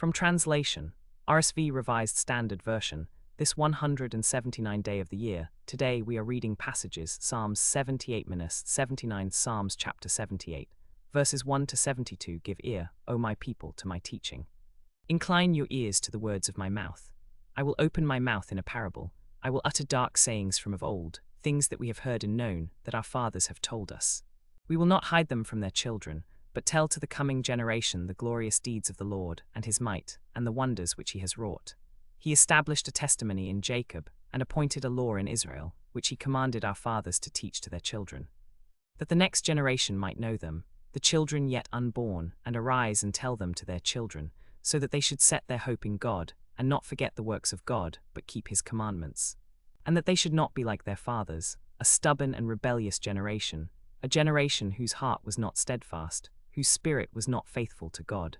From translation, RSV Revised Standard Version, this 179th day of the year, today we are reading passages Psalms 78-79, Psalms chapter 78, verses 1 to 72. Give ear, O my people, to my teaching. Incline your ears to the words of my mouth. I will open my mouth in a parable. I will utter dark sayings from of old, things that we have heard and known, that our fathers have told us. We will not hide them from their children, but tell to the coming generation the glorious deeds of the Lord, and his might, and the wonders which he has wrought. He established a testimony in Jacob, and appointed a law in Israel, which he commanded our fathers to teach to their children, that the next generation might know them, the children yet unborn, and arise and tell them to their children, so that they should set their hope in God, and not forget the works of God, but keep his commandments. And that they should not be like their fathers, a stubborn and rebellious generation, a generation whose heart was not steadfast, whose spirit was not faithful to God.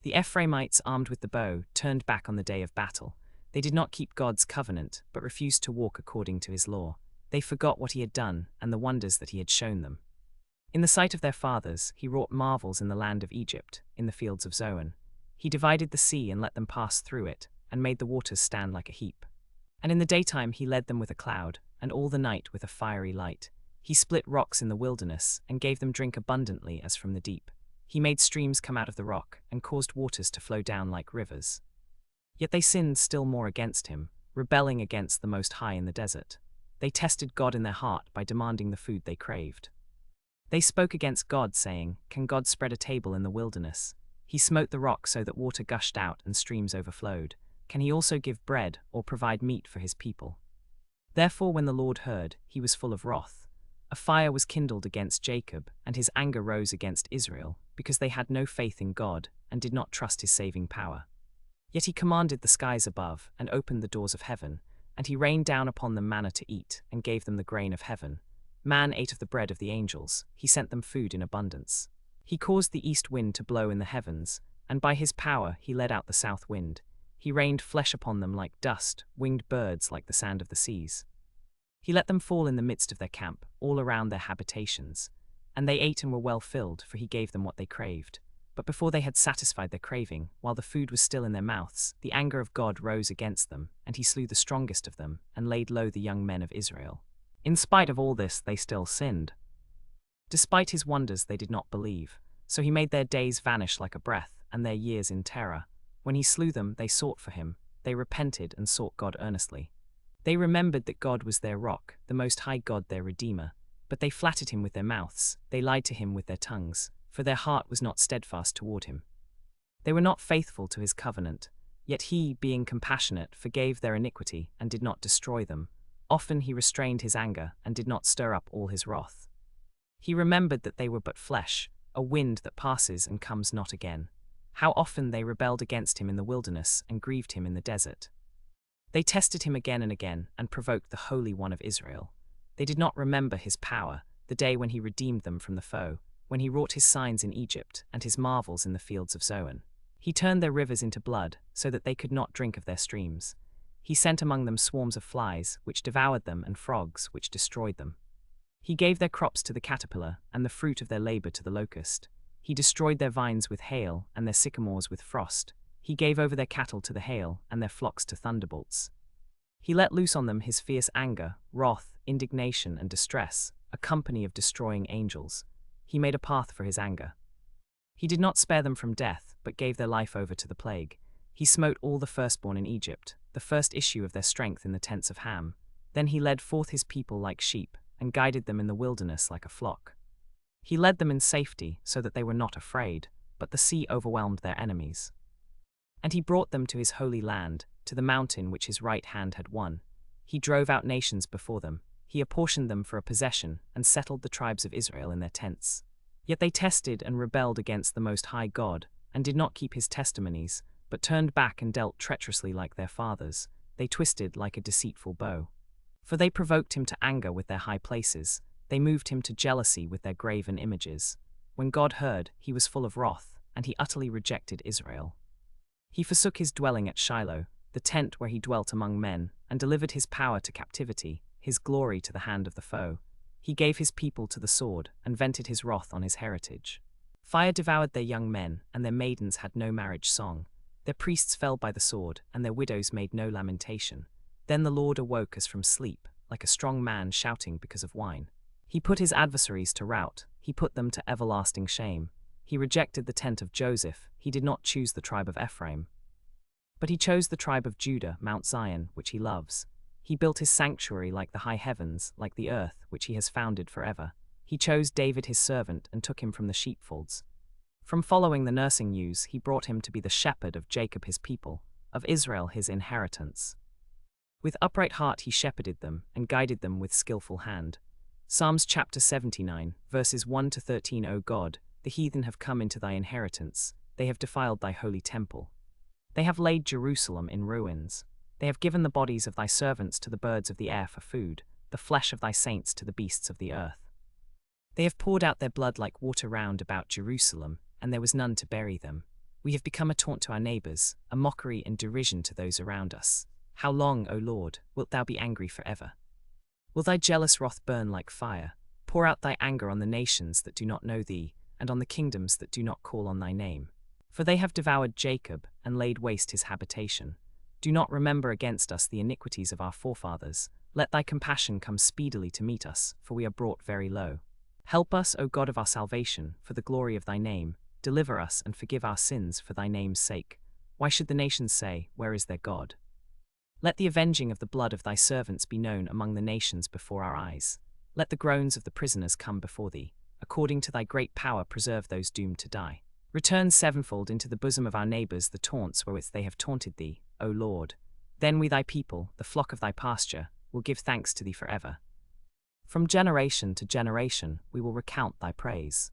The Ephraimites, armed with the bow, turned back on the day of battle. They did not keep God's covenant, but refused to walk according to his law. They forgot what he had done and the wonders that he had shown them. In the sight of their fathers, he wrought marvels in the land of Egypt, in the fields of Zoan. He divided the sea and let them pass through it, and made the waters stand like a heap. And in the daytime he led them with a cloud, and all the night with a fiery light. He split rocks in the wilderness, and gave them drink abundantly as from the deep. He made streams come out of the rock, and caused waters to flow down like rivers. Yet they sinned still more against him, rebelling against the Most High in the desert. They tested God in their heart by demanding the food they craved. They spoke against God, saying, Can God spread a table in the wilderness? He smote the rock so that water gushed out and streams overflowed. Can he also give bread or provide meat for his people? Therefore when the Lord heard, he was full of wrath. A fire was kindled against Jacob, and his anger rose against Israel, because they had no faith in God, and did not trust his saving power. Yet he commanded the skies above, and opened the doors of heaven, and he rained down upon them manna to eat, and gave them the grain of heaven. Man ate of the bread of the angels, he sent them food in abundance. He caused the east wind to blow in the heavens, and by his power he led out the south wind. He rained flesh upon them like dust, winged birds like the sand of the seas. He let them fall in the midst of their camp, all around their habitations. And they ate and were well filled, for he gave them what they craved. But before they had satisfied their craving, while the food was still in their mouths, the anger of God rose against them, and he slew the strongest of them, and laid low the young men of Israel. In spite of all this, they still sinned. Despite his wonders, they did not believe. So he made their days vanish like a breath, and their years in terror. When he slew them, they sought for him. They repented and sought God earnestly. They remembered that God was their rock, the Most High God their Redeemer. But they flattered him with their mouths, they lied to him with their tongues, for their heart was not steadfast toward him. They were not faithful to his covenant, yet he, being compassionate, forgave their iniquity, and did not destroy them. Often he restrained his anger, and did not stir up all his wrath. He remembered that they were but flesh, a wind that passes and comes not again. How often they rebelled against him in the wilderness, and grieved him in the desert. They tested him again and again, and provoked the Holy One of Israel. They did not remember his power, the day when he redeemed them from the foe, when he wrought his signs in Egypt, and his marvels in the fields of Zoan. He turned their rivers into blood, so that they could not drink of their streams. He sent among them swarms of flies, which devoured them, and frogs, which destroyed them. He gave their crops to the caterpillar, and the fruit of their labor to the locust. He destroyed their vines with hail, and their sycamores with frost. He gave over their cattle to the hail, and their flocks to thunderbolts. He let loose on them his fierce anger, wrath, indignation, and distress, a company of destroying angels. He made a path for his anger. He did not spare them from death, but gave their life over to the plague. He smote all the firstborn in Egypt, the first issue of their strength in the tents of Ham. Then he led forth his people like sheep, and guided them in the wilderness like a flock. He led them in safety, so that they were not afraid, but the sea overwhelmed their enemies. And he brought them to his holy land, to the mountain which his right hand had won. He drove out nations before them. He apportioned them for a possession, and settled the tribes of Israel in their tents. Yet they tested and rebelled against the Most High God, and did not keep his testimonies, but turned back and dealt treacherously like their fathers. They twisted like a deceitful bow. For they provoked him to anger with their high places. They moved him to jealousy with their graven images. When God heard, he was full of wrath, and he utterly rejected Israel. He forsook his dwelling at Shiloh, the tent where he dwelt among men, and delivered his power to captivity, his glory to the hand of the foe. He gave his people to the sword, and vented his wrath on his heritage. Fire devoured their young men, and their maidens had no marriage song. Their priests fell by the sword, and their widows made no lamentation. Then the Lord awoke as from sleep, like a strong man shouting because of wine. He put his adversaries to rout, he put them to everlasting shame. He rejected the tent of Joseph, he did not choose the tribe of Ephraim. But he chose the tribe of Judah, Mount Zion, which he loves. He built his sanctuary like the high heavens, like the earth, which he has founded forever. He chose David his servant and took him from the sheepfolds. From following the nursing ewes, he brought him to be the shepherd of Jacob his people, of Israel his inheritance. With upright heart he shepherded them, and guided them with skillful hand. Psalms chapter 79, verses 1 to 13. O God, the heathen have come into thy inheritance, they have defiled thy holy temple. They have laid Jerusalem in ruins. They have given the bodies of thy servants to the birds of the air for food, the flesh of thy saints to the beasts of the earth. They have poured out their blood like water round about Jerusalem, and there was none to bury them. We have become a taunt to our neighbors, a mockery and derision to those around us. How long, O Lord, wilt thou be angry forever? Will thy jealous wrath burn like fire? Pour out thy anger on the nations that do not know thee, and on the kingdoms that do not call on thy name. For they have devoured Jacob, and laid waste his habitation. Do not remember against us the iniquities of our forefathers. Let thy compassion come speedily to meet us, for we are brought very low. Help us, O God of our salvation, for the glory of thy name. Deliver us and forgive our sins for thy name's sake. Why should the nations say, where is their God? Let the avenging of the blood of thy servants be known among the nations before our eyes. Let the groans of the prisoners come before thee. According to thy great power preserve those doomed to die. Return sevenfold into the bosom of our neighbors the taunts wherewith they have taunted thee, O Lord. Then we thy people, the flock of thy pasture, will give thanks to thee forever. From generation to generation we will recount thy praise.